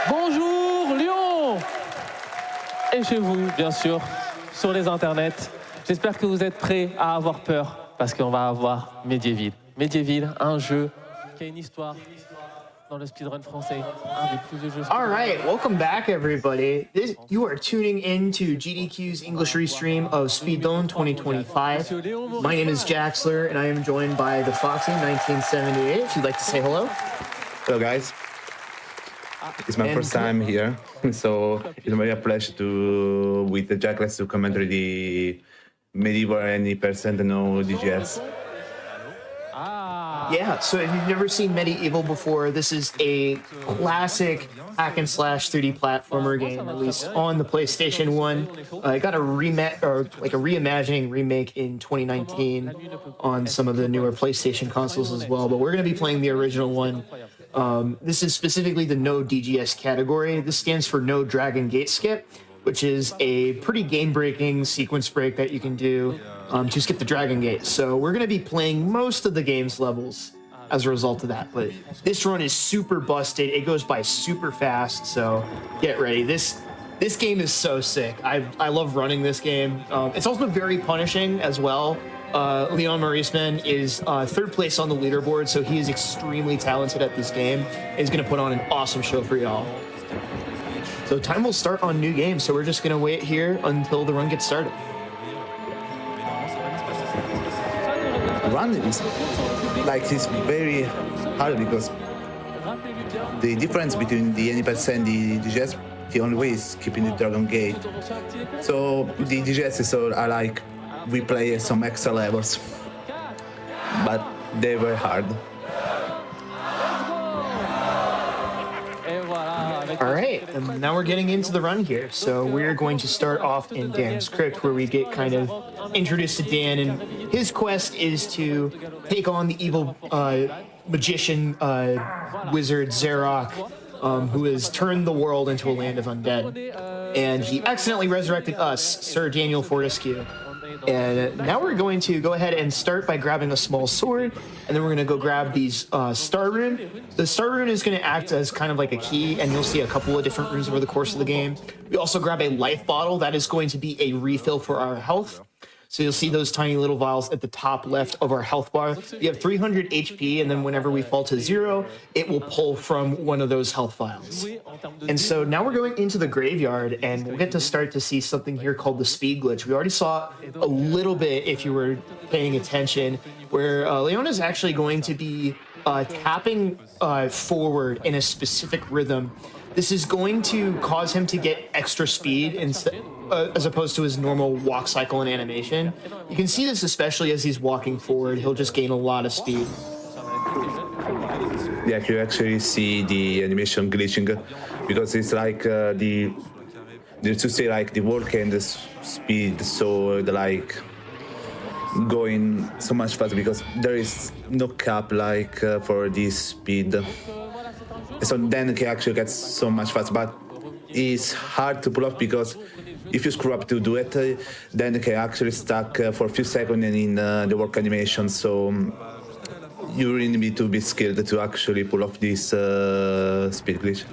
Bonjour Lyon. Et chez vous, bien sûr, sur les internets. J'espère que vous êtes prêts à avoir peur, parce qu'on va avoir MediEvil. MediEvil, un jeu qui a une histoire dans le speedrun français, un des plus vieux jeux. All right, welcome back, everybody. You are tuning in to GDQ's English restream of Speedons 2025. My name is Jaxler, and I am joined by TheFoxy1978. If you'd like to say hello. Hello, guys. It's my first time here, so it's really a pleasure to with the Jaxler to commentary the MediEvil any percent no DGS. Yeah, so if you've never seen MediEvil before, this is a classic hack and slash 3D platformer game released on the PlayStation 1. It got a reimagining remake in 2019 on some of the newer PlayStation consoles as well, but we're going to be playing the original one. This is specifically the no DGS category. This stands for no Dragon Gate Skip, which is a pretty game-breaking sequence break that you can do to skip the Dragon Gate. So we're going to be playing most of the game's levels as a result of that. But this run is super busted. It goes by super fast, so get ready. This game is so sick. I love running this game. It's also very punishing as well. Leon Mauriceman is third place on the leaderboard, so he is extremely talented at this game. He's going to put on an awesome show for y'all. So time will start on new game, so we're just going to wait here until the run gets started. Run is like it's very hard because the difference between the NPS and the DGS, the only way is keeping the Dragon Gate. So the DGS is all are like we play some extra levels, but they were hard. All right, and now we're getting into the run here. So we're going to start off in Dan's crypt, where we get kind of introduced to Dan, and his quest is to take on the evil magician wizard Xerok, who has turned the world into a land of undead. And he accidentally resurrected us, Sir Daniel Fortescue. And now we're going to go ahead and start by grabbing a small sword, and then we're going to go grab these star rune. The star rune is going to act as kind of like a key, and you'll see a couple of different runes over the course of the game. We also grab a life bottle. That is going to be a refill for our health. So you'll see those tiny little vials at the top left of our health bar. You have 300 HP, and then whenever we fall to 0, it will pull from one of those health vials. And so now we're going into the graveyard, and we'll get to start to see something here called the speed glitch. We already saw a little bit, if you were paying attention, where Leon is actually going to be tapping forward in a specific rhythm. This is going to cause him to get extra speed instead, as opposed to his normal walk cycle and animation. You can see this especially as he's walking forward. He'll just gain a lot of speed. Yeah, you actually see the animation glitching because it's like the to say like the walk and the speed, so the like going so much faster because there is no cap like for this speed. So then it actually gets so much faster, but it's hard to pull off because if you screw up to do it, then it can actually stuck for a few seconds in the work animation. So you really need to be skilled to actually pull off this speed glitch.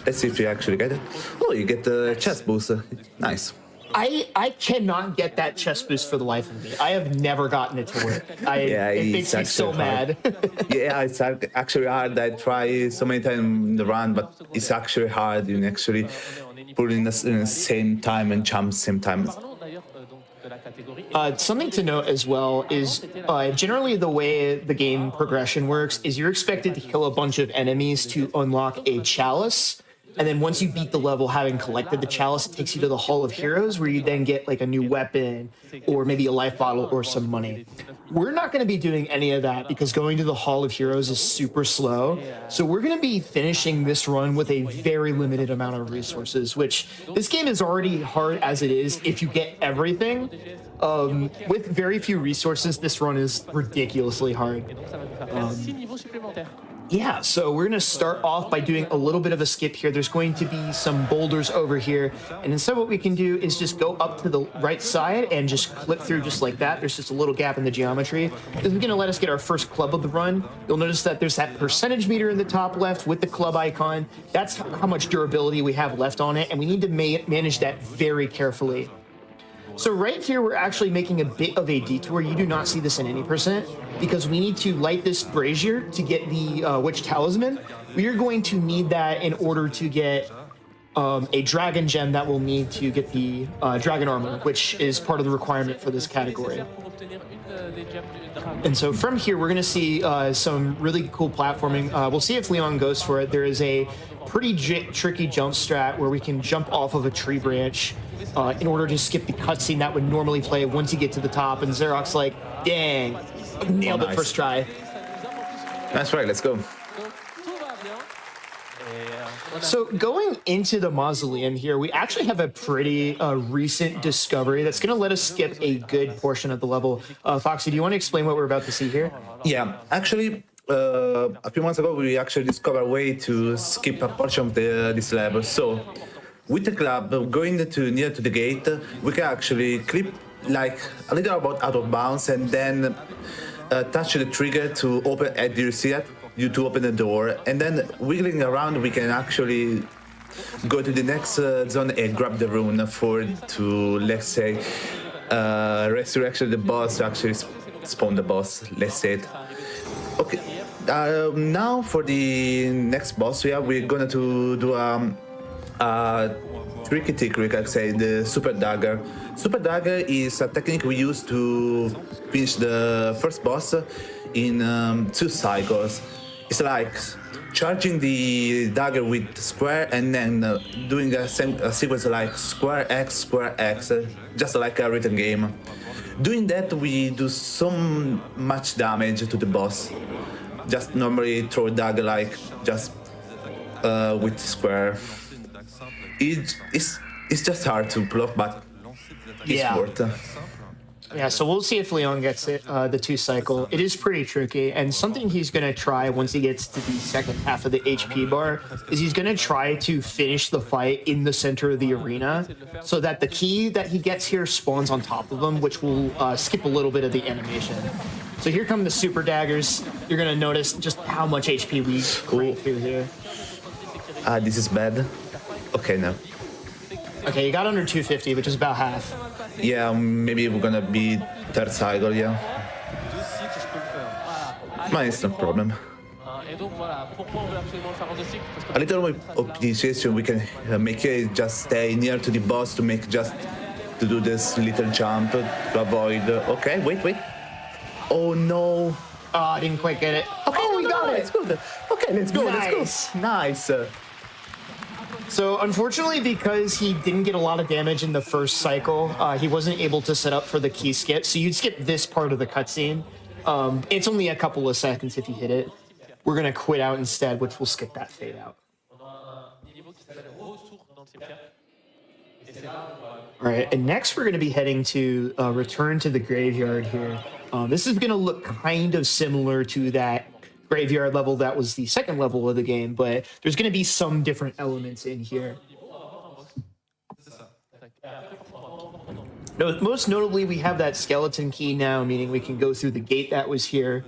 Let's see if you actually get it. Oh, you get the chest boost. Nice. I cannot get that chest boost for the life of me. I have never gotten it to work. It makes me so mad. Yeah, it's actually hard. I try so many times in the run, but it's actually hard. You actually pull in the same time and jump same time. Something to note as well is generally the way the game progression works is you're expected to kill a bunch of enemies to unlock a chalice. And then once you beat the level, having collected the chalice, it takes you to the Hall of Heroes, where you then get like a new weapon or maybe a life bottle or some money. We're not going to be doing any of that because going to the Hall of Heroes is super slow. So we're going to be finishing this run with a very limited amount of resources, which this game is already hard as it is if you get everything. With very few resources, this run is ridiculously hard. Yeah, so we're going to start off by doing a little bit of a skip here. There's going to be some boulders over here. And instead what we can do is just go up to the right side and just clip through just like that. There's just a little gap in the geometry. This is going to let us get our first club of the run. You'll notice that there's that percentage meter in the top left with the club icon. That's how much durability we have left on it, and we need to manage that very carefully. So right here, we're actually making a bit of a detour. You do not see this in any percent because we need to light this brazier to get the Witch Talisman. We are going to need that in order to get a dragon gem that we'll need to get the dragon armor, which is part of the requirement for this category. And so from here, we're going to see some really cool platforming. We'll see if Leon goes for it. There is a pretty tricky jump strat where we can jump off of a tree branch in order to skip the cutscene that would normally play once you get to the top. And Xerox like, dang, nailed it first try. That's right, let's go. So going into the mausoleum here, we actually have a pretty recent discovery that's going to let us skip a good portion of the level. Foxy, do you want to explain what we're about to see here? Yeah, actually, a few months ago, we actually discovered a way to skip a portion of this level. So, with the club going near to the gate, we can actually clip like a little about out of bounds and then touch the trigger to open. Do you see that? You to open the door, and then wiggling around, we can actually go to the next zone and grab the rune to let's say resurrection the boss, actually spawn the boss. Let's say it. Okay. Now for the next boss, we're gonna do a tricky technique, I say, the super dagger. Super dagger is a technique we use to finish the first boss in 2 cycles. It's like charging the dagger with square and then doing a sequence like square X, just like a written game. Doing that, we do so much damage to the boss. Just normally throw a dagger like just with square. It's just hard to pull off, but it's worth it. Yeah, so we'll see if Leon gets it, the 2 cycle. It is pretty tricky, and something he's going to try once he gets to the second half of the HP bar is he's going to try to finish the fight in the center of the arena so that the key that he gets here spawns on top of him, which will skip a little bit of the animation. So here come the super daggers. You're going to notice just how much HP we create through here. This is bad. Okay, no. Okay, you got under 250, which is about half. Yeah, maybe we're gonna be 3rd cycle, yeah. But it's no problem. A little more optimization we can make it just stay near to the boss to do this little jump to avoid. Okay, wait. Oh no. Oh, I didn't quite get it. Okay, we got it. It's good. Okay, let's go. Nice. Let's go. Nice. So unfortunately, because he didn't get a lot of damage in the first cycle, he wasn't able to set up for the key skip. So you'd skip this part of the cutscene. It's only a couple of seconds if you hit it. We're going to quit out instead, which will skip that fade out. All right, and next we're going to be heading to Return to the Graveyard here. This is going to look kind of similar to that graveyard level that was the second level of the game, but there's going to be some different elements in here. Most notably, we have that skeleton key now, meaning we can go through the gate that was here.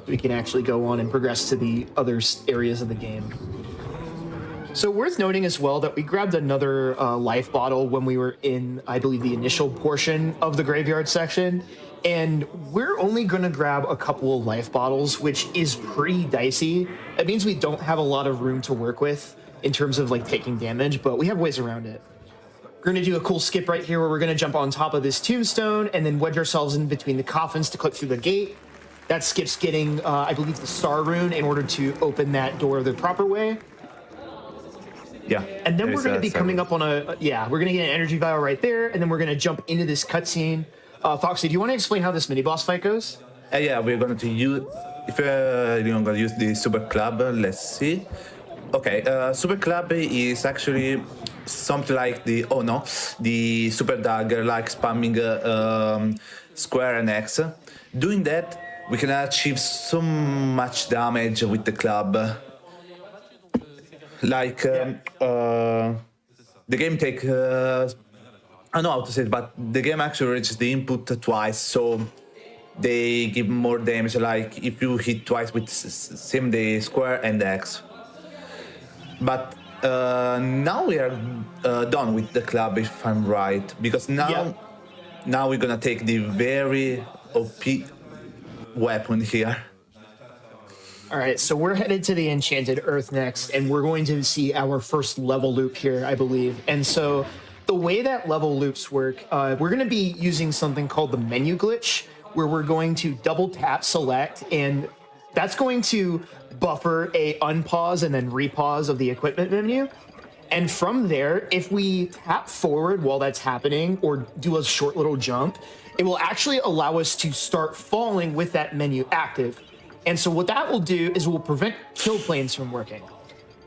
We can actually go on and progress to the other areas of the game. So worth noting as well that we grabbed another life bottle when we were in, I believe, the initial portion of the graveyard section. And we're only going to grab a couple of life bottles, which is pretty dicey. It means we don't have a lot of room to work with in terms of like taking damage, but we have ways around it. We're going to do a cool skip right here where we're going to jump on top of this tombstone and then wedge ourselves in between the coffins to click through the gate. That skips getting, I believe, the star rune in order to open that door the proper way. Yeah. And then we're going to be coming up on we're going to get an energy vial right there, and then we're going to jump into this cutscene. Foxy, do you want to explain how this mini-boss fight goes? Yeah, we're going to use, if you're going to use the Super Club, let's see. Okay, Super Club is actually something like the Super Dagger, like spamming square and X. Doing that, we can achieve so much damage with the club. Like the game take I don't know how to say it, but the game actually reaches the input twice, so they give more damage. Like if you hit twice with same the square and the X. But now we are done with the club, if I'm right, because now we're gonna take the very OP weapon here. All right, so we're headed to the Enchanted Earth next, and we're going to see our first level loop here, I believe. And so the way that level loops work, we're going to be using something called the menu glitch, where we're going to double tap select, and that's going to buffer a unpause and then repause of the equipment menu. And from there, if we tap forward while that's happening or do a short little jump, it will actually allow us to start falling with that menu active. And so what that will do is will prevent kill planes from working.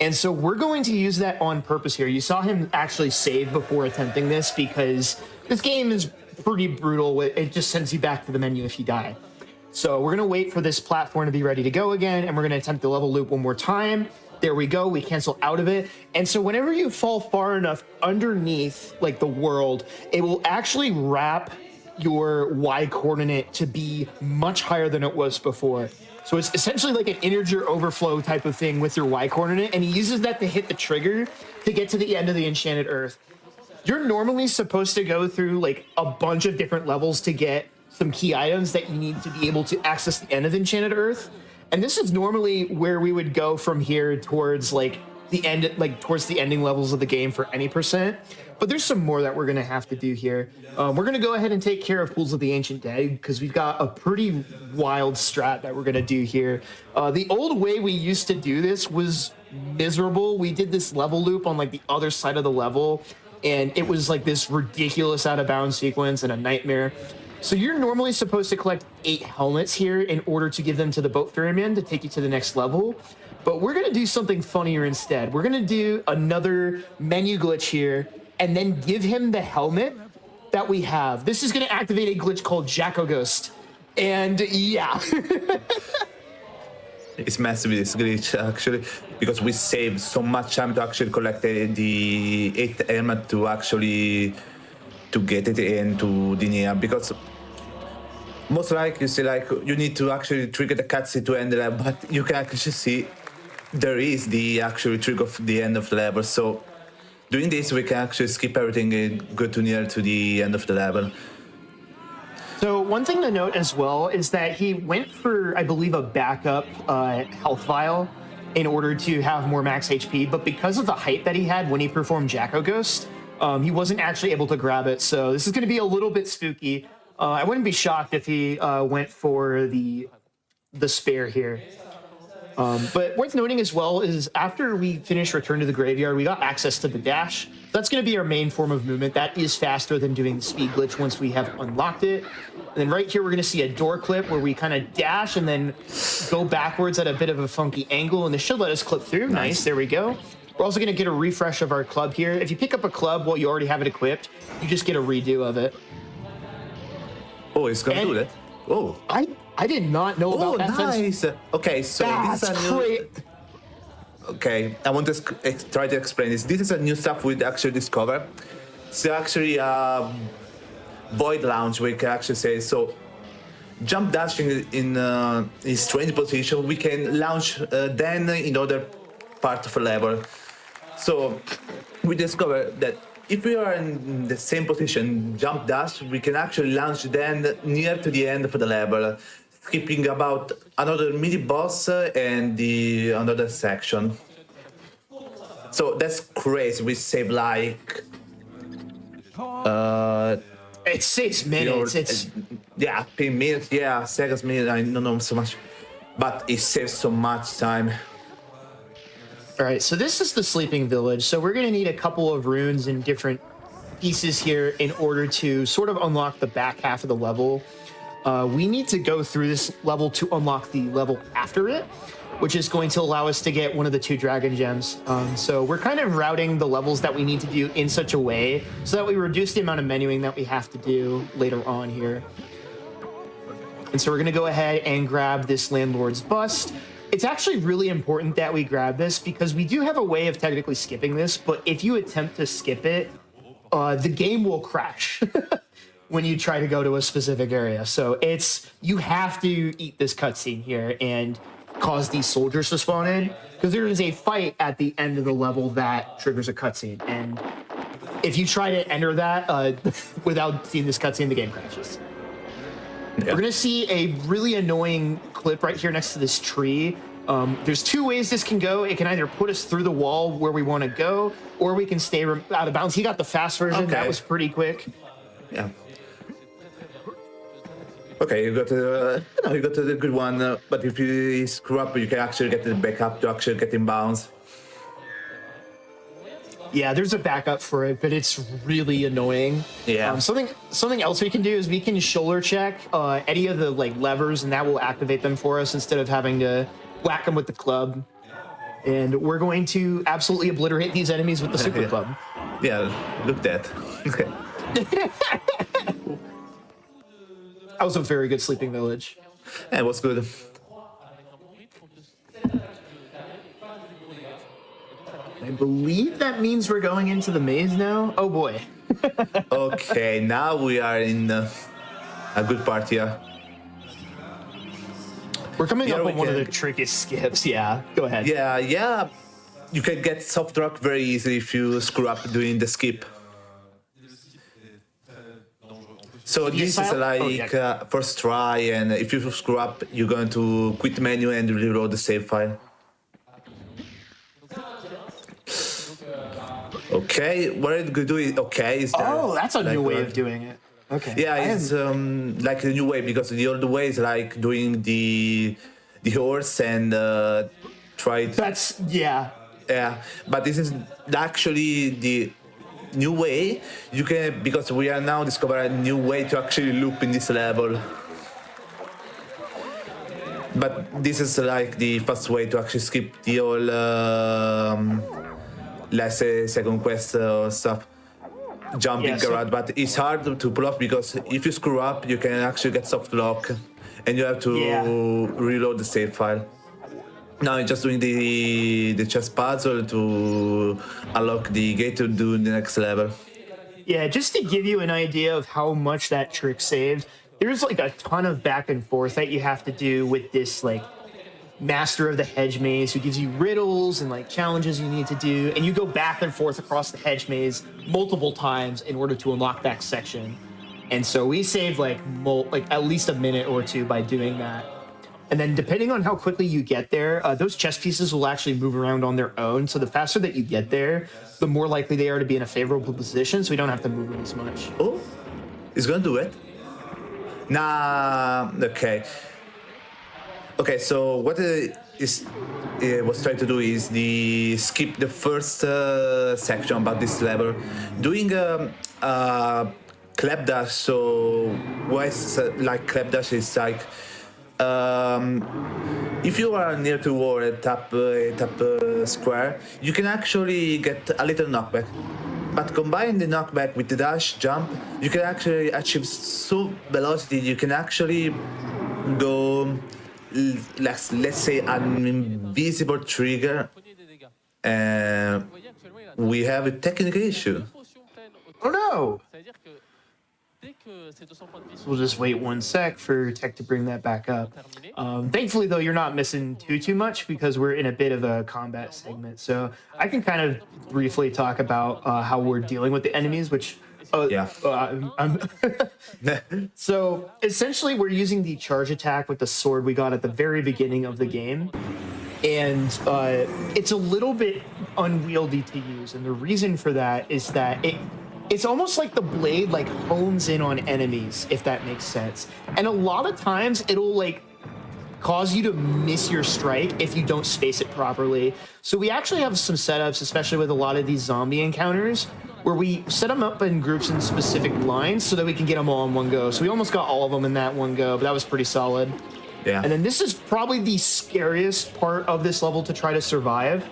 And so we're going to use that on purpose here. You saw him actually save before attempting this because this game is pretty brutal. It just sends you back to the menu if you die. So we're going to wait for this platform to be ready to go again, and we're going to attempt the level loop one more time. There we go. We cancel out of it. And so whenever you fall far enough underneath like the world, it will actually wrap your Y coordinate to be much higher than it was before. So it's essentially like an integer overflow type of thing with your Y coordinate, and he uses that to hit the trigger to get to the end of the Enchanted Earth. You're normally supposed to go through like a bunch of different levels to get some key items that you need to be able to access the end of Enchanted Earth. And this is normally where we would go from here towards like the end, like towards the ending levels of the game for any percent. But there's some more that we're going to have to do here. We're going to go ahead and take care of Pools of the Ancient Dead because we've got a pretty wild strat that we're going to do here. The old way we used to do this was miserable. We did this level loop on like the other side of the level, and it was like this ridiculous out of bounds sequence and a nightmare. So you're normally supposed to collect 8 helmets here in order to give them to the boat ferryman to take you to the next level. But we're going to do something funnier instead. We're going to do another menu glitch here and then give him the helmet that we have. This is going to activate a glitch called Jacko Ghost. And yeah. It's massive, this glitch, actually, because we saved so much time to actually collect the 8th helmet to actually to get it into the near, because most likely you see like you need to actually trigger the cutscene to end the level, but you can actually see there is the actual trigger of the end of the level. So doing this, we can actually skip everything and go to near to the end of the level. So one thing to note as well is that he went for, I believe, a backup health vial in order to have more max HP, but because of the height that he had when he performed Jacko Ghost, he wasn't actually able to grab it. So this is going to be a little bit spooky. I wouldn't be shocked if he went for the spare here. But worth noting as well is after we finish Return to the Graveyard, we got access to the dash. That's going to be our main form of movement. That is faster than doing the speed glitch once we have unlocked it. And then right here, we're going to see a door clip where we kind of dash and then go backwards at a bit of a funky angle. And this should let us clip through. Nice. There we go. We're also going to get a refresh of our club here. If you pick up a club while you already have it equipped, you just get a redo of it. Oh, it's going to do that. Oh. I did not know about that. Nice. Okay, so That's this is a new... great. Okay, I want to try to explain this. This is a new stuff we actually discovered. So actually, void launch, we can actually say, so jump dashing in a strange position, we can launch then in other part of a level. So we discovered that if we are in the same position, jump dash, we can actually launch then near to the end of the level, skipping about another mini boss and the another section. So that's crazy. We save like It's 6 minutes. It's 10 minutes. Yeah, seconds, minutes. I don't know so much, but it saves so much time. all right. So this is the Sleeping Village. So we're going to need a couple of runes and different pieces here in order to sort of unlock the back half of the level. We need to go through this level to unlock the level after it, which is going to allow us to get one of the 2 dragon gems. So we're kind of routing the levels that we need to do in such a way so that we reduce the amount of menuing that we have to do later on here. And so we're going to go ahead and grab this landlord's bust. It's actually really important that we grab this because we do have a way of technically skipping this, but if you attempt to skip it, the game will crash when you try to go to a specific area. So you have to eat this cutscene here and cause these soldiers to spawn in, because there is a fight at the end of the level that triggers a cutscene. And if you try to enter that without seeing this cutscene, the game crashes. Yeah. We're going to see a really annoying clip right here next to this tree. There's two ways this can go. It can either put us through the wall where we want to go, or we can stay out of bounds. He got the fast version. Okay. That was pretty quick. Yeah. Okay, you got the good one. But if you screw up, you can actually get the backup to actually get in bounds. Yeah, there's a backup for it, but it's really annoying. Yeah. Something else we can do is we can shoulder check any of the levers, and that will activate them for us instead of having to whack them with the club. And we're going to absolutely obliterate these enemies with the super club. Yeah, look at that. That was a very good sleeping village. Yeah, it was good. I believe that means we're going into the maze now. Oh boy. Okay, now we are in a good part here. We're coming up on one of the trickiest skips. Yeah, go ahead. Yeah. You can get soft rock very easily if you screw up doing the skip. So this is like first try, and if you screw up, you're going to quit menu and reload the save file. Okay, what are you going to do? That's a new way of doing it. Okay. Yeah, it's like a new way, because the old way is like doing the horse and try. Yeah, but this is actually the new way. You can, because we are now discovering a new way to actually loop in this level. But this is like the fast way to actually skip the whole let's say second quest stuff, jumping around. But it's hard to pull off, because if you screw up, you can actually get soft lock, and you have to reload the save file. Now you're just doing the chess puzzle to unlock the gate to do the next level. Yeah, just to give you an idea of how much that trick saved, there's like a ton of back and forth that you have to do with this master of the hedge maze, who gives you riddles and challenges you need to do, and you go back and forth across the hedge maze multiple times in order to unlock that section. And so we saved at least a minute or two by doing that. And then depending on how quickly you get there, those chess pieces will actually move around on their own. So the faster that you get there, the more likely they are to be in a favorable position, so we don't have to move them as much. Oh, he's gonna do it. Nah, okay. Okay, so what was trying to do is skip the first section about this level, doing clap dash. So why clap dash is if you are near to wall and tap square, you can actually get a little knockback. But combine the knockback with the dash jump, you can actually achieve so velocity. You can actually go, let's say, an invisible trigger, and we have a technical issue. Oh no! We'll just wait 1 sec for tech to bring that back up. Thankfully, though, you're not missing too much, because we're in a bit of a combat segment. So I can kind of briefly talk about how we're dealing with the enemies, which... So essentially, we're using the charge attack with the sword we got at the very beginning of the game. And it's a little bit unwieldy to use. And the reason for that is that it's almost like the blade hones in on enemies, if that makes sense. And a lot of times it'll cause you to miss your strike if you don't space it properly. So we actually have some setups, especially with a lot of these zombie encounters, where we set them up in groups in specific lines so that we can get them all in one go. So we almost got all of them in that one go, but that was pretty solid. Yeah. And then this is probably the scariest part of this level to try to survive.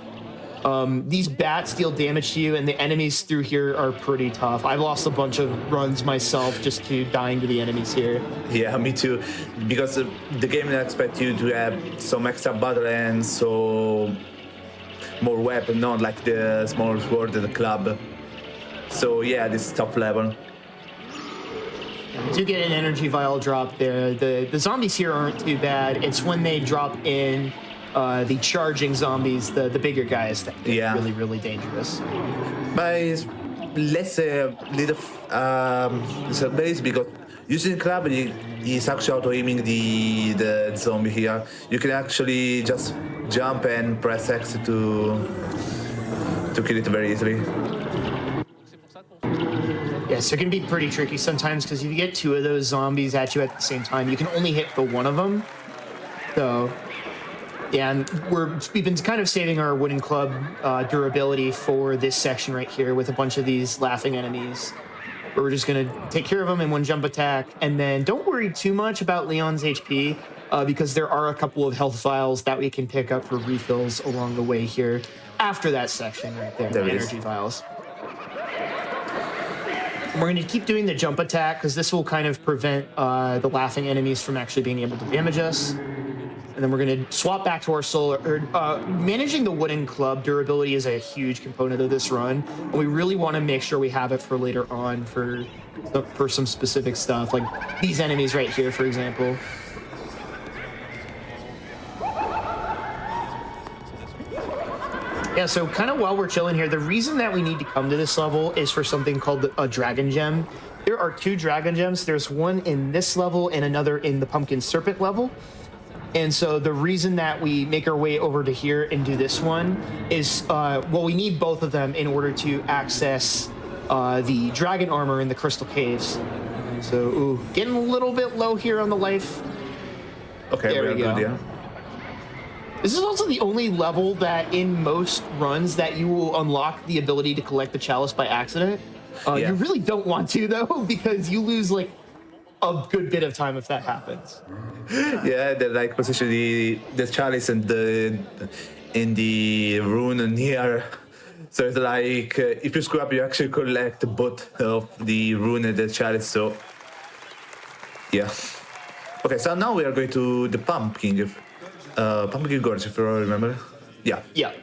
These bats deal damage to you, and the enemies through here are pretty tough. I've lost a bunch of runs myself just to dying to the enemies here. Yeah, me too. Because the game expects you to have some extra battle and so more weapon, not like the small sword and the club. So yeah, this is top level. You do get an energy vial drop there. The zombies here aren't too bad. It's when they drop in the charging zombies, the bigger guys, that get really, really dangerous. But it's less little surveys because using club is actually auto-aiming the zombie here. You can actually just jump and press X to kill it very easily. Yeah, so it can be pretty tricky sometimes because if you get two of those zombies at you at the same time, you can only hit for one of them. So, yeah, and we've been kind of saving our wooden club durability for this section right here with a bunch of these laughing enemies. We're just going to take care of them in one jump attack, and then don't worry too much about Leon's HP because there are a couple of health vials that we can pick up for refills along the way here after that section right there, the energy vials. We're going to keep doing the jump attack because this will kind of prevent the laughing enemies from actually being able to damage us. And then we're going to swap back to our solar. Managing the wooden club durability is a huge component of this run. And we really want to make sure we have it for later on for some specific stuff, like these enemies right here, for example. Yeah, so kind of while we're chilling here, the reason that we need to come to this level is for something called a dragon gem. There are two dragon gems. There's one in this level and another in the pumpkin serpent level. And so the reason that we make our way over to here and do this one is, well, we need both of them in order to access the dragon armor in the crystal caves. So, getting a little bit low here on the life. Okay, there we go. Good, yeah. This is also the only level that in most runs that you will unlock the ability to collect the chalice by accident. You really don't want to, though, because you lose, like, a good bit of time if that happens. Yeah, they like position the chalice and in the rune near. So it's like if you screw up, you actually collect both of the rune and the chalice. So yeah. Okay, so now we are going to the pumpkin gorge, if you remember. Yeah. Yeah.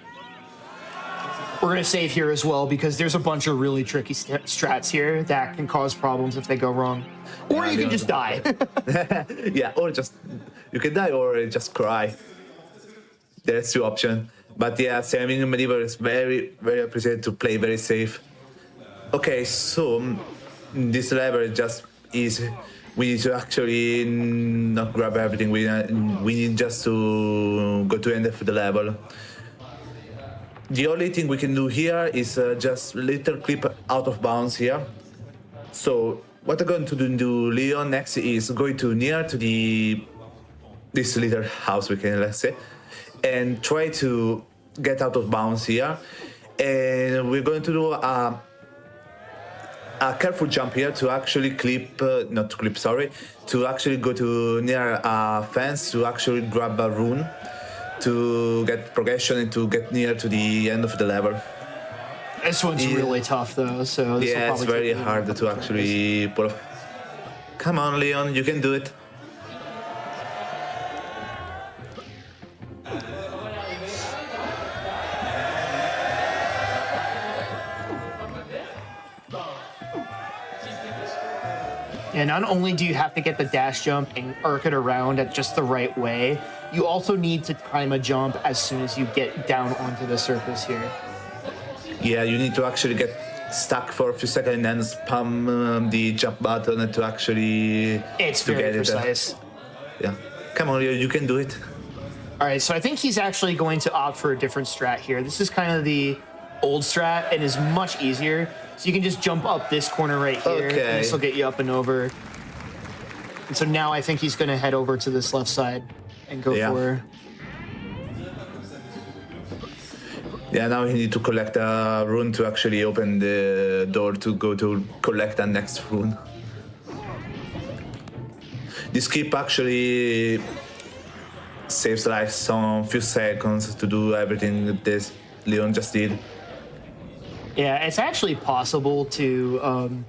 We're going to save here as well because there's a bunch of really tricky strats here that can cause problems if they go wrong. Or you can just die. Yeah, or just you can die or just cry. There's two options. But yeah, saving MediEvil is very, very appreciated to play very safe. Okay, so this level just is we need to actually not grab everything. We need just to go to the end of the level. The only thing we can do here is just little clip out of bounds here. So what I'm going to do, Leon, next is going to near to this little house, let's say, and try to get out of bounds here. And we're going to do a careful jump here to actually to actually go to near a fence to actually grab a rune to get progression and to get near to the end of the level. This one's really tough, though, so this will it's very hard to actually pull off. Come on, Leon, you can do it. And not only do you have to get the dash jump and arc it around at just the right way, you also need to time a jump as soon as you get down onto the surface here. Yeah, you need to actually get stuck for a few seconds and then spam the jump button to actually... It's very precise. Yeah. Come on, you can do it. All right, so I think he's actually going to opt for a different strat here. This is kind of the old strat and is much easier. So you can just jump up this corner right here, and this will get you up and over. And so now I think he's going to head over to this left side and go for... Yeah, now you need to collect a rune to actually open the door to go to collect the next rune. This skip actually saves like some few seconds to do everything with this. Leon just did. Yeah, it's actually possible to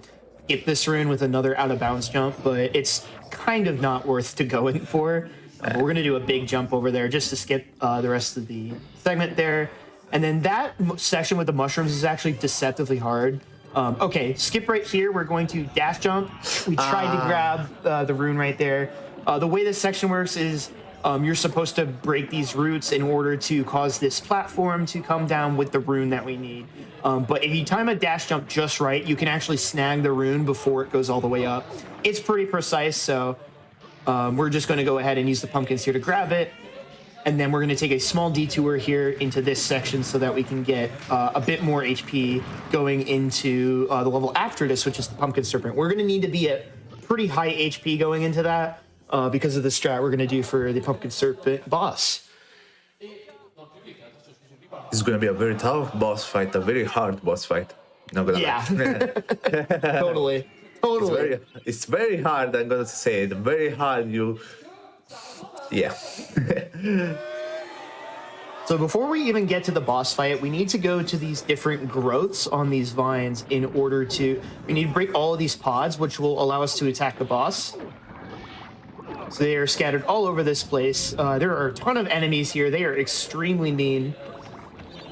skip this rune with another out of bounds jump, but it's kind of not worth to go in for. We're going to do a big jump over there just to skip the rest of the segment there. And then that section with the mushrooms is actually deceptively hard. Okay, skip right here. We're going to dash jump. We tried to grab the rune right there. The way this section works is you're supposed to break these roots in order to cause this platform to come down with the rune that we need. But if you time a dash jump just right, you can actually snag the rune before it goes all the way up. It's pretty precise, so we're just going to go ahead and use the pumpkins here to grab it. And then we're going to take a small detour here into this section so that we can get a bit more HP going into the level after this, which is the Pumpkin Serpent. We're going to need to be at pretty high HP going into that because of the strat we're going to do for the Pumpkin Serpent boss. It's going to be a very tough boss fight, a very hard boss fight. Not gonna lie. Totally. It's very hard, I'm going to say it. Very hard, Yeah. So before we even get to the boss fight, we need to go to these different growths on these vines in order to... We need to break all of these pods, which will allow us to attack the boss. So they are scattered all over this place. There are a ton of enemies here. They are extremely mean.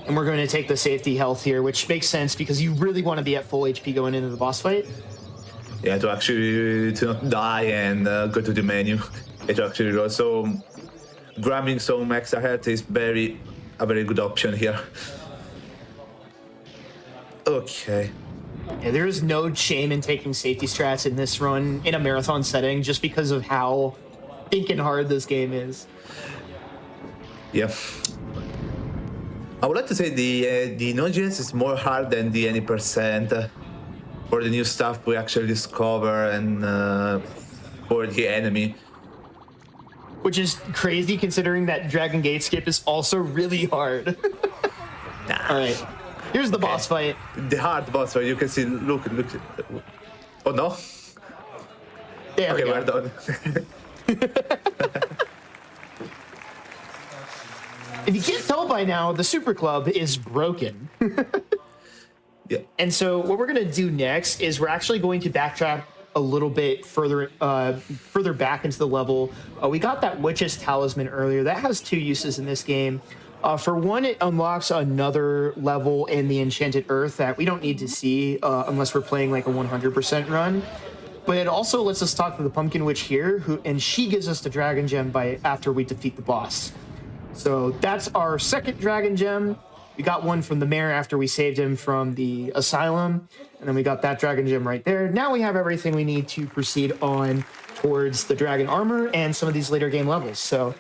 And we're going to take the safety health here, which makes sense because you really want to be at full HP going into the boss fight. Yeah, to not die and go to the menu. It actually also grabbing some extra health is a very good option here. Okay. Yeah, there is no shame in taking safety strats in this run in a marathon setting just because of how thinking hard this game is. Yeah. I would like to say the no-GS is more hard than the any percent for the new stuff we actually discover and for the enemy. Which is crazy considering that Dragon Gate skip is also really hard. All right, here's the boss fight. The hard boss fight. You can see. Look. Oh no. There we go. We're done. If you can't tell by now, the Super Club is broken. Yeah. And so what we're going to do next is we're actually going to backtrack a little bit further back into the level. We got that Witch's Talisman earlier. That has two uses in this game. For one, it unlocks another level in the Enchanted Earth that we don't need to see unless we're playing like a 100% run. But it also lets us talk to the Pumpkin Witch here, and she gives us the Dragon Gem after we defeat the boss. So that's our second Dragon Gem. We got one from the mayor after we saved him from the asylum. And then we got that Dragon Gem right there. Now we have everything we need to proceed on towards the Dragon Armor and some of these later game levels. So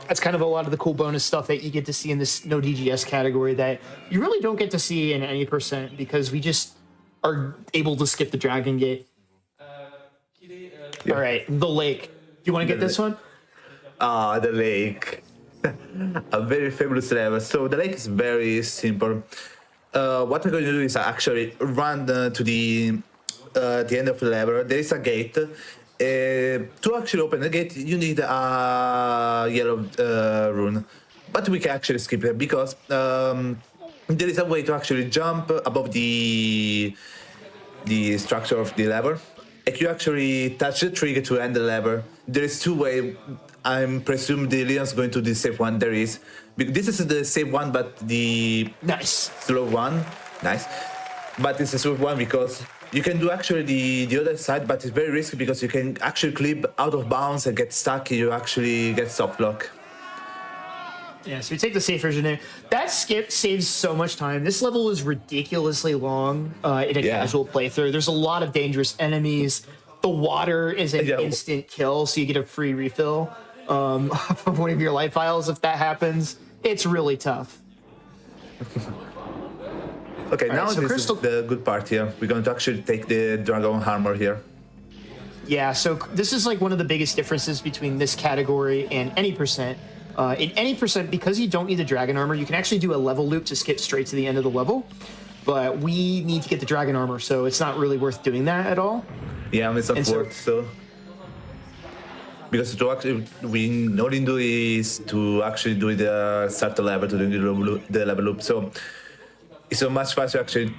that's kind of a lot of the cool bonus stuff that you get to see in this no DGS category that you really don't get to see in any percent because we just are able to skip the Dragon Gate. Yeah. All right, the lake. Do you want to get this one? The lake. A very famous level. So the lake is very simple. What we're going to do is actually run to the end of the level. There is a gate. To actually open the gate, you need a yellow rune. But we can actually skip it because there is a way to actually jump above the structure of the level. If you actually touch the trigger to end the level, there is two ways. I'm presuming the Leon's going to the safe one. There is. This is the safe one, but the slow one. Nice. But it's a slow one because you can do actually the other side, but it's very risky because you can actually clip out of bounds and get stuck. You actually get soft lock. Yeah, so we take the safe version there. That skip saves so much time. This level is ridiculously long in a casual playthrough. There's a lot of dangerous enemies. The water is an instant kill, so you get a free refill of one of your life vials if that happens. It's really tough. Okay, now so this is the good part here. We're going to actually take the Dragon Armor here. Yeah, so this is like one of the biggest differences between this category and any percent. In any percent, because you don't need the Dragon Armor, you can actually do a level loop to skip straight to the end of the level. But we need to get the Dragon Armor, so it's not really worth doing that at all. Yeah, it's not worth, so... because to actually we only do is to actually do the start level to do the level loop. So it's so much faster to actually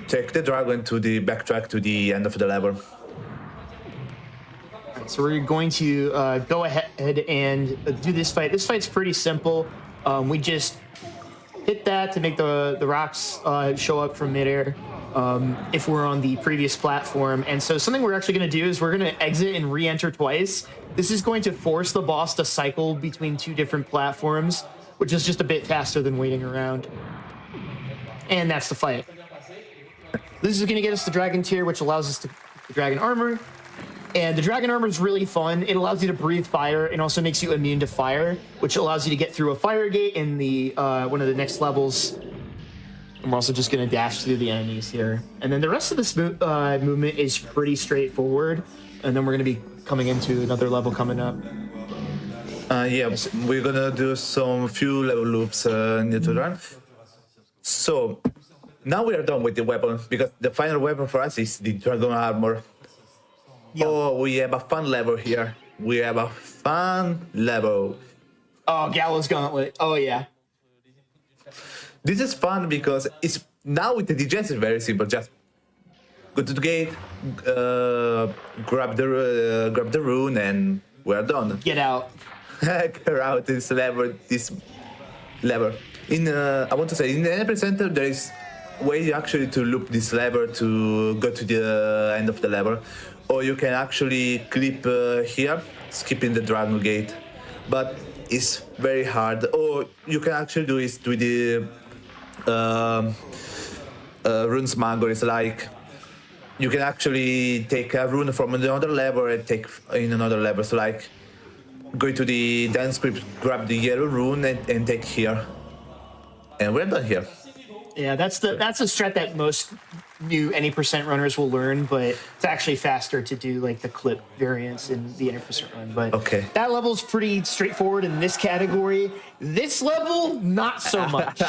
take the dragon to the backtrack to the end of the level. So we're going to go ahead and do this fight. This fight's pretty simple. We just hit that to make the rocks show up from midair if we're on the previous platform. And so something we're actually going to do is we're going to exit and re-enter twice. This is going to force the boss to cycle between two different platforms, which is just a bit faster than waiting around. And that's the fight. This is going to get us the dragon tier, which allows us to get the dragon armor. And the dragon armor is really fun. It allows you to breathe fire and also makes you immune to fire, which allows you to get through a fire gate in the one of the next levels. And we're also just going to dash through the enemies here. And then the rest of this movement is pretty straightforward. And then we're going to be coming into another level coming up. Yeah, we're going to do some few level loops near to run. So now we are done with the weapon, because the final weapon for us is the dragon armor. Yep. Oh, we have a fun level here. We have a fun level. Oh, Gallows Gauntlet. Oh, yeah. This is fun because it's now with the DGS it's very simple. Just go to the gate, grab the rune, and we're done. Get out. Get out this level. In I want to say in the epicenter there is way actually to loop this lever to go to the end of the level. Or you can actually clip here, skipping the dragon gate, but it's very hard. Or you can actually do is with the rune smuggler. It's like you can actually take a rune from another level and take in another level. So like go to the dance script, grab the yellow rune and take here, and we're done here. Yeah, that's a strat that most new any percent runners will learn, but it's actually faster to do like the clip variants in the any percent run. But okay, that level's pretty straightforward in this category. This level, not so much.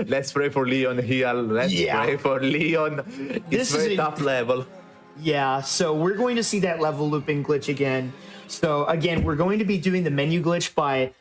Let's pray for Leon here. Let's pray for Leon. It's a very tough level. Yeah, so we're going to see that level looping glitch again. So again, we're going to be doing the menu glitch by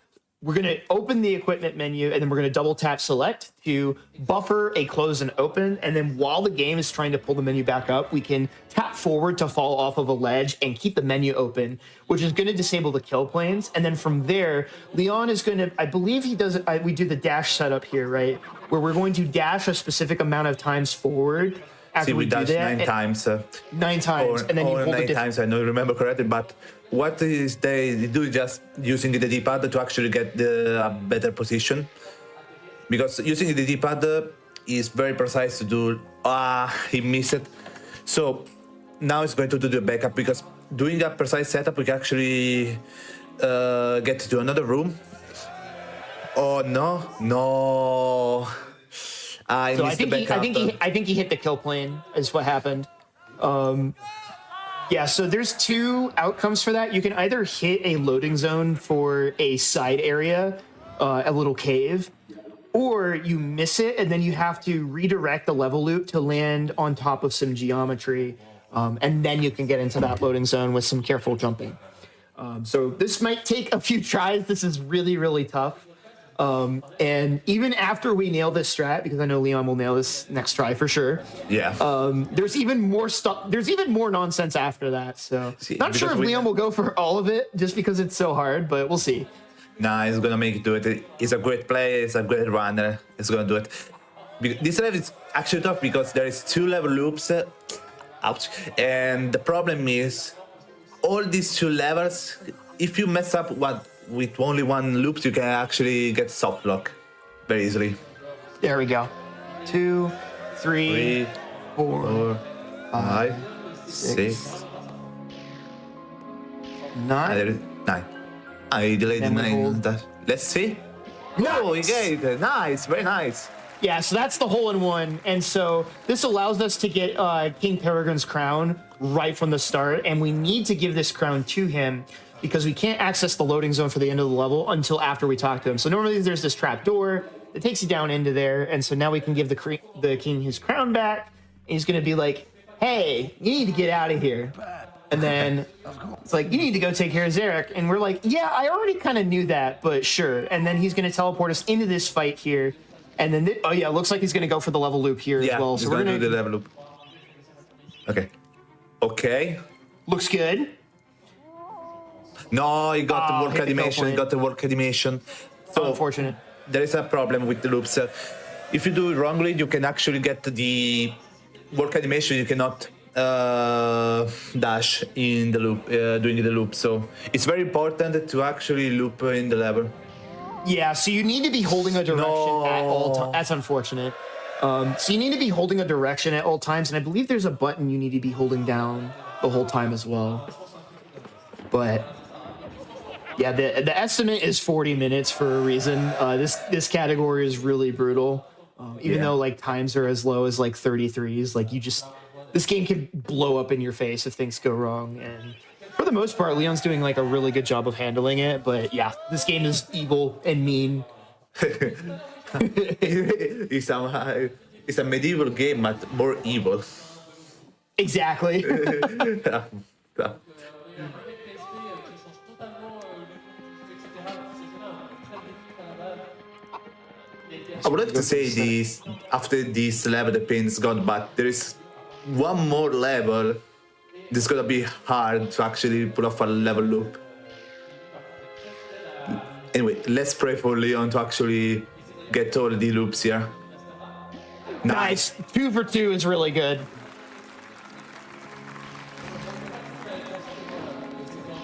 we're going to open the equipment menu, and then we're going to double tap select to buffer a close and open. And then while the game is trying to pull the menu back up, we can tap forward to fall off of a ledge and keep the menu open, which is going to disable the kill planes. And then from there, Leon is going to, I believe he does, we do the dash setup here, right? Where we're going to dash a specific amount of times forward. See, we dashed 9 times. 9 times, and then you hold 9 times, I don't remember correctly, but what is they do just using the D-pad to actually get a better position, because using the D-pad is very precise to do. He missed it. So now it's going to do the backup, because doing a precise setup we can actually get to another room. Oh no. I think he hit the kill plane is what happened. Yeah, so there's 2 outcomes for that. You can either hit a loading zone for a side area, a little cave, or you miss it and then you have to redirect the level loop to land on top of some geometry, and then you can get into that loading zone with some careful jumping. So this might take a few tries. This is really, really tough. And even after we nail this strat, because I know Leon will nail this next try for sure. Yeah. There's even more stuff. There's even more nonsense after that. So not sure if Leon will go for all of it just because it's so hard, but we'll see. Nah, he's gonna make it do it. He's a great player. He's a great runner. He's gonna do it. This level is actually tough because there is 2 level loops. Ouch. And the problem is all these 2 levels. If you mess up with only 1 loop, you can actually get soft lock very easily. There we go. 2, 3, 4, 5, 6, 9. 9. I delayed the 9. Let's see. No, we get it. Nice, very nice. Yeah, so that's the hole-in-one, and so this allows us to get King Peregrine's crown right from the start, and we need to give this crown to him because we can't access the loading zone for the end of the level until after we talk to him. So normally there's this trap door that takes you down into there, and so now we can give the king his crown back, and he's going to be like, hey, you need to get out of here. And then it's like, you need to go take care of Zarek. And we're like, yeah, I already kind of knew that, but sure. And then he's going to teleport us into this fight here. And then, oh yeah, it looks like he's going to go for the level loop here as well. So we're going to do the level loop. Okay. Okay. Looks good. No, he got the work animation. He got the work animation. So unfortunate. There is a problem with the loops. If you do it wrongly, you can actually get the work animation. You cannot dash in the loop, doing the loop. So it's very important to actually loop in the level. Yeah, so you need to be holding a direction at all times. That's unfortunate. So you need to be holding a direction at all times, and I believe there's a button you need to be holding down the whole time as well. But yeah, the estimate is 40 minutes for a reason. This category is really brutal. Even though like times are as low as like 33s, like this game can blow up in your face if things go wrong. And for the most part, Leon's doing like a really good job of handling it. But yeah, this game is evil and mean. It's a medieval game, but more evil. Exactly. I would like to say this after this level, the pain's gone, but there is one more level. It's gonna be hard to actually pull off a level loop. Anyway, let's pray for Leon to actually get all the loops here. Nice. 2 for 2 is really good.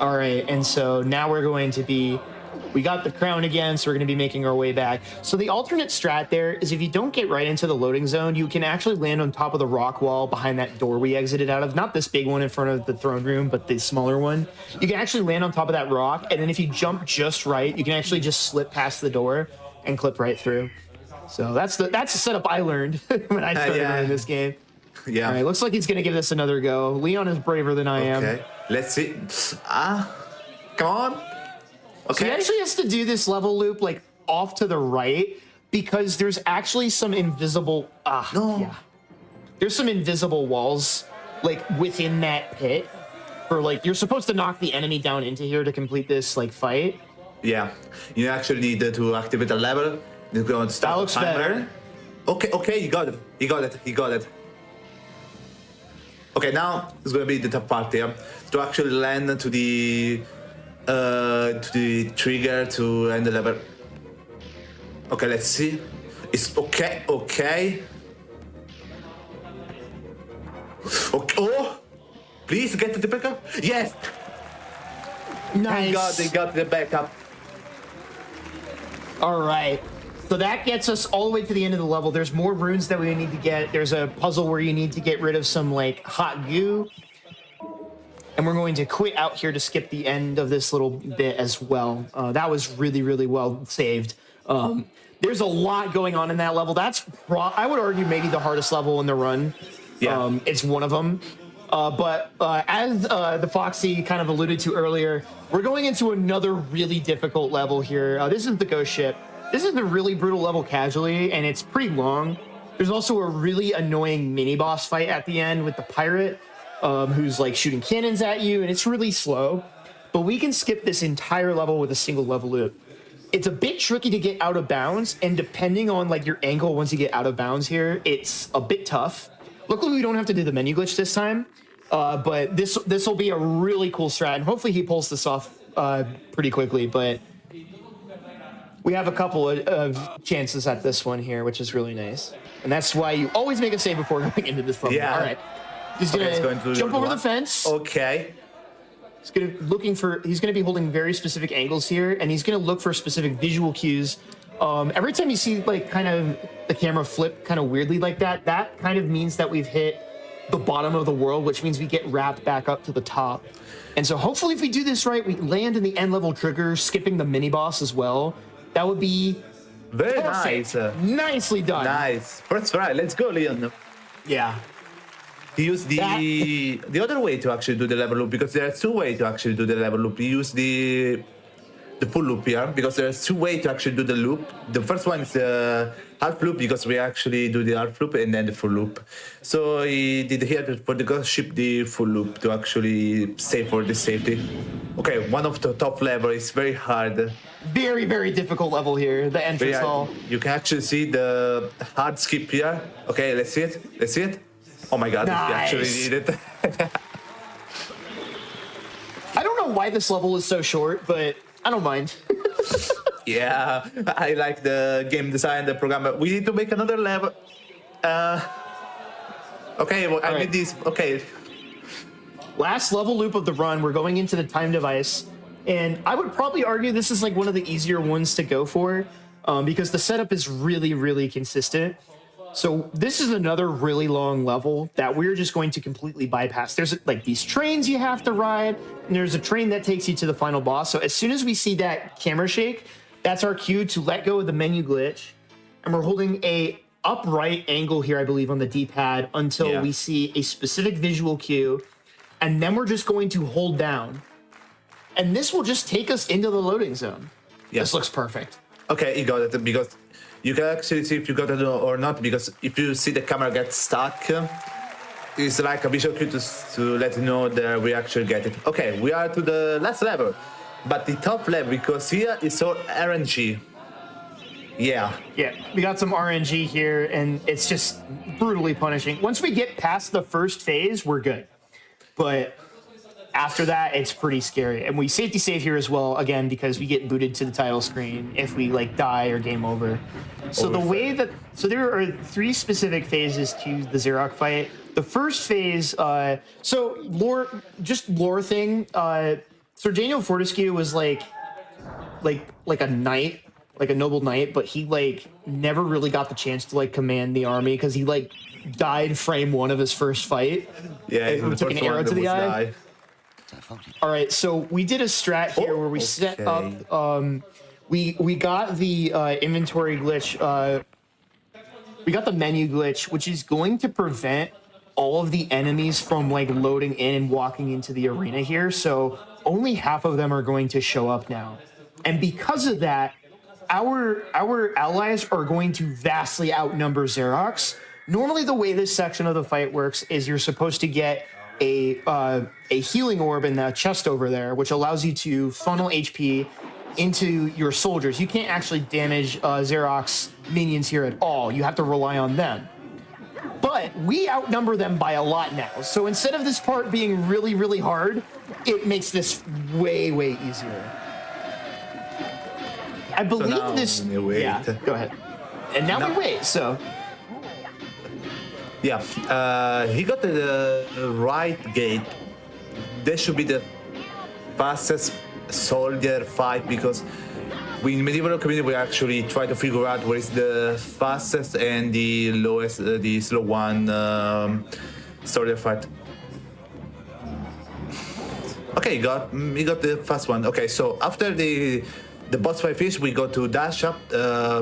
All right, and so now we're going to be... We got the crown again, so we're going to be making our way back. So the alternate strat there is if you don't get right into the loading zone, you can actually land on top of the rock wall behind that door we exited out of. Not this big one in front of the throne room, but the smaller one. You can actually land on top of that rock, and then if you jump just right, you can actually just slip past the door and clip right through. So that's the setup I learned when I started learning this game. Yeah. All right, looks like he's going to give this another go. Leon is braver than I am. Okay, let's see. Come on. Okay. So he actually has to do this level loop like off to the right because there's actually some invisible there's some invisible walls like within that pit for like you're supposed to knock the enemy down into here to complete this like fight. Yeah, you actually need to activate a level. You're going to start. That looks better. Okay, you got it. Okay, now it's gonna be the tough part here to actually land to the trigger to end the level. Okay, let's see. It's okay. Oh, please get to the backup. Yes. Nice. Thank God they got the backup. All right. So that gets us all the way to the end of the level. There's more runes that we need to get. There's a puzzle where you need to get rid of some like hot goo. And we're going to quit out here to skip the end of this little bit as well. That was really, really well saved. There's a lot going on in that level. That's, I would argue, maybe the hardest level in the run. Yeah. It's one of them. But as the Foxy kind of alluded to earlier, we're going into another really difficult level here. This is the ghost ship. This is a really brutal level casually, and it's pretty long. There's also a really annoying mini-boss fight at the end with the pirate. Who's like shooting cannons at you, and it's really slow. But we can skip this entire level with a single level loop. It's a bit tricky to get out of bounds, and depending on like your angle once you get out of bounds here, it's a bit tough. Luckily, we don't have to do the menu glitch this time, but this will be a really cool strat, and hopefully he pulls this off pretty quickly. But we have a couple of chances at this one here, which is really nice, and that's why you always make a save before going into this level. Yeah. All right. He's gonna jump over the fence. Okay. He's gonna be holding very specific angles here, and he's gonna look for specific visual cues. Every time you see like kind of the camera flip kind of weirdly like that, that kind of means that we've hit the bottom of the world, which means we get wrapped back up to the top. And so hopefully if we do this right, we land in the end level trigger, skipping the mini boss as well. That would be very perfect. nice. Nicely done. Nice. First try. Let's go, Leon. Yeah. He used the other way to actually do the level loop, because there are two ways to actually do the level loop. You use the the full loop here because there's two ways to actually do the loop. The first one is the half loop because we actually do the half loop and then the full loop. So he did here for the ghost ship the full loop to actually save for the safety. Okay, one of the top level is very hard. Very, very difficult level here, the entrance hall. You can actually see the hard skip here. Okay, let's see it. Let's see it. Oh my god, nice. You actually did it. I don't know why this level is so short, but I don't mind. Yeah, I like the game design, the program. We need to make another level. Okay, well, I made this. Okay. Last level loop of the run, we're going into the time device. And I would probably argue this is like one of the easier ones to go for because the setup is really, really consistent. So this is another really long level that we're just going to completely bypass. There's like these trains you have to ride, and there's a train that takes you to the final boss. So as soon as we see that camera shake, that's our cue to let go of the menu glitch. And we're holding a upright angle here, I believe, on the D-pad until we see a specific visual cue. And then we're just going to hold down. And this will just take us into the loading zone. Yeah. This looks perfect. Okay, you got it, because you can actually see if you got it or not, because if you see the camera get stuck, it's like a visual cue to let you know that we actually get it. Okay, we are to the last level, but the top level, because here is all RNG. Yeah, we got some RNG here, and it's just brutally punishing. Once we get past the first phase, we're good. But after that, it's pretty scary. And we safety save here as well, again, because we get booted to the title screen if we like die or game over. So there are 3 specific phases to the Xerox fight. The first phase, lore thing, Sir Daniel Fortescue was like a knight, like a noble knight, but he like never really got the chance to like command the army because he like died frame 1 of his first fight. Yeah, he took an arrow to the eye. All right, so we did a strat here where we set up. We got the inventory glitch. We got the menu glitch, which is going to prevent all of the enemies from like loading in and walking into the arena here. So only half of them are going to show up now, and because of that, our allies are going to vastly outnumber Xerox. Normally, the way this section of the fight works is you're supposed to get a healing orb in the chest over there, which allows you to funnel HP into your soldiers. You can't actually damage Xerox minions here at all. You have to rely on them. But we outnumber them by a lot now. So instead of this part being really, really hard, it makes this way, way easier. I believe this... Yeah, go ahead. And now we wait, so... Yeah, he got the right gate. This should be the fastest soldier fight because we in medieval community we actually try to figure out what is the fastest and the lowest, the slow one soldier fight. Okay, he got the fast one. Okay, so after the boss fight finish, we go to dash up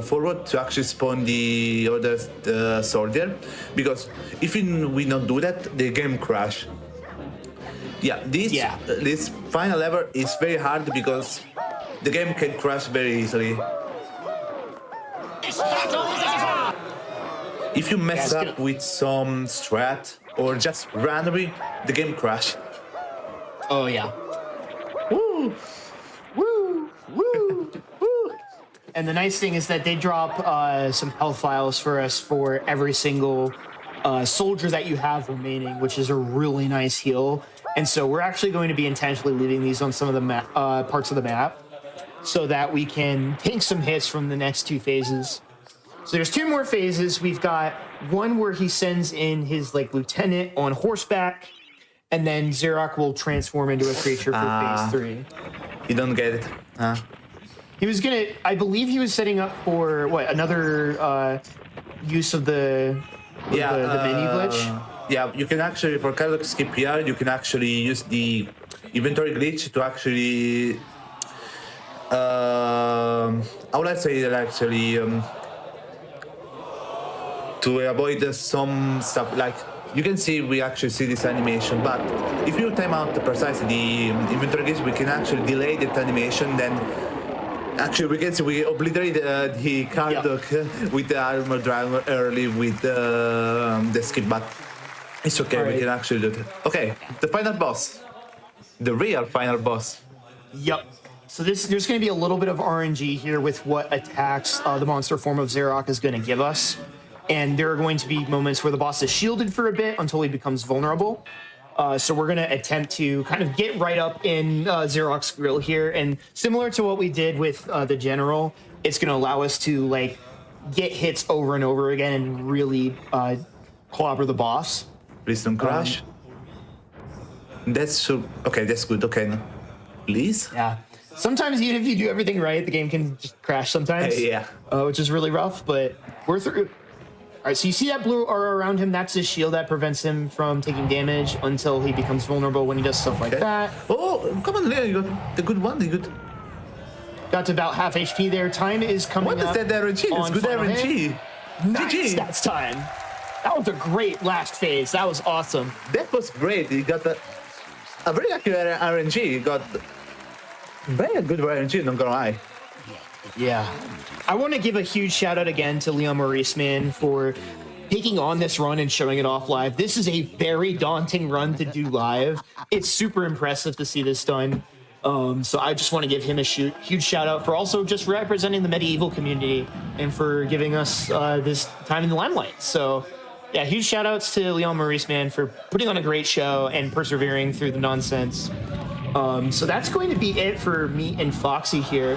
forward to actually spawn the other soldier, because if we don't do that, the game crash. Yeah, this final level is very hard because the game can crash very easily. If you mess up with some strat or just randomly, the game crash. Oh yeah. Woo! Woo! Woo! Woo! And the nice thing is that they drop some health files for us for every single soldier that you have remaining, which is a really nice heal. And so we're actually going to be intentionally leaving these on some of the parts of the map so that we can take some hits from the next 2 phases. So there's 2 more phases. We've got one where he sends in his like lieutenant on horseback, and then Xerox will transform into a creature for phase 3. You don't get it. He was gonna, I believe he was setting up for what, another use of the menu glitch. Yeah, you can actually, for character skip here, you can actually use the inventory glitch to actually, how would I say that actually, to avoid some stuff, like, you can see, we actually see this animation, but if you time out precisely the inventory glitch, we can actually delay that animation, then Actually, we can see we obliterated the Cardock with the armor driver early with the skip, but it's okay. We can actually do it. Okay, the final boss, the real final boss. Yep. So there's going to be a little bit of RNG here with what attacks the monster form of Xerok is going to give us. And there are going to be moments where the boss is shielded for a bit until he becomes vulnerable. So we're going to attempt to kind of get right up in Xerok's grill here. And similar to what we did with the General, it's going to allow us to like get hits over and over again and really clobber the boss. Please don't crash. That's so... Okay, that's good. Okay. Please? Yeah. Sometimes even if you do everything right, the game can just crash sometimes. Yeah. Which is really rough, but we're through. All right, so you see that blue aura around him? That's his shield that prevents him from taking damage until he becomes vulnerable when he does stuff like that. Oh, come on, Leo, you got the good one. The good. Got to about half HP there. Time is coming What is up. that RNG? That's good RNG. Nice, GG. that's time. That was a great last phase. That was awesome. That was great. You got a very accurate RNG. You got very good RNG, not gonna lie. Yeah. I want to give a huge shout out again to Leon Maurice, man, for taking on this run and showing it off live. This is a very daunting run to do live. It's super impressive to see this done. So I just want to give him a huge shout out for also just representing the MediEvil community and for giving us this time in the limelight. So yeah, huge shout outs to Leon Maurice, man, for putting on a great show and persevering through the nonsense. So that's going to be it for me and Foxy here.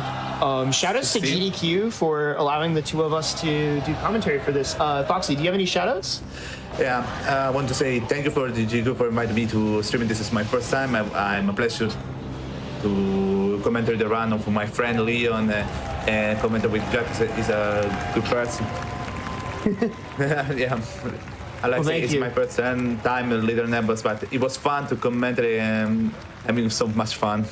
Shout outs to GDQ for allowing the two of us to do commentary for this. Foxy, do you have any shout outs? Yeah, I want to say thank you for DGQ for inviting me to streaming. This is my first time. I'm a pleasure to commentate the run of my friend Leon and comment with Jack. He's a good person. Yeah. I like it's my first time at Little Numbers, but it was fun to comment and having so much fun.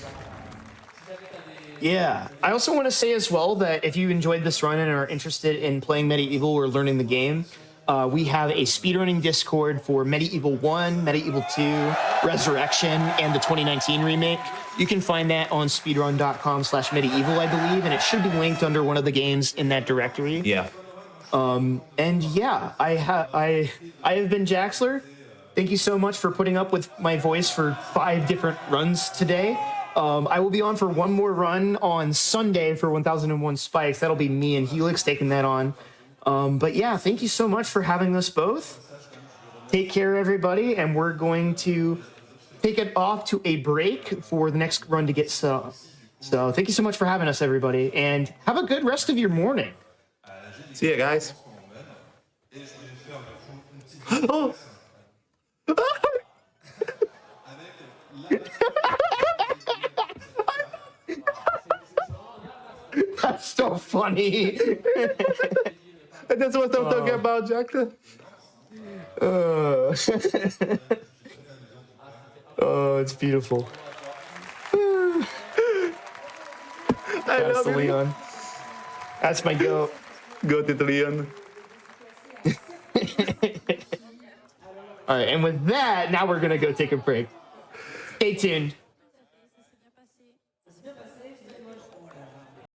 Yeah. I also want to say as well that if you enjoyed this run and are interested in playing MediEvil or learning the game, we have a speedrunning Discord for MediEvil 1, MediEvil 2, Resurrection, and the 2019 remake. You can find that on speedrun.com/MediEvil, I believe, and it should be linked under one of the games in that directory. Yeah. And yeah, I have been Jaxler. Thank you so much for putting up with my voice for 5 different runs today. I will be on for one more run on Sunday for 1001 Spikes. That'll be me and Helix taking that on. But yeah, thank you so much for having us both. Take care, everybody, and we're going to take it off to a break for the next run to get set up. So thank you so much for having us, everybody, and have a good rest of your morning. See ya, guys. Oh. That's so funny. That's what I'm talking about, Jack. Oh, it's beautiful. That's the Leon. That's my goat. Go to Leon. All right, and with that, now we're gonna go take a break. Stay tuned.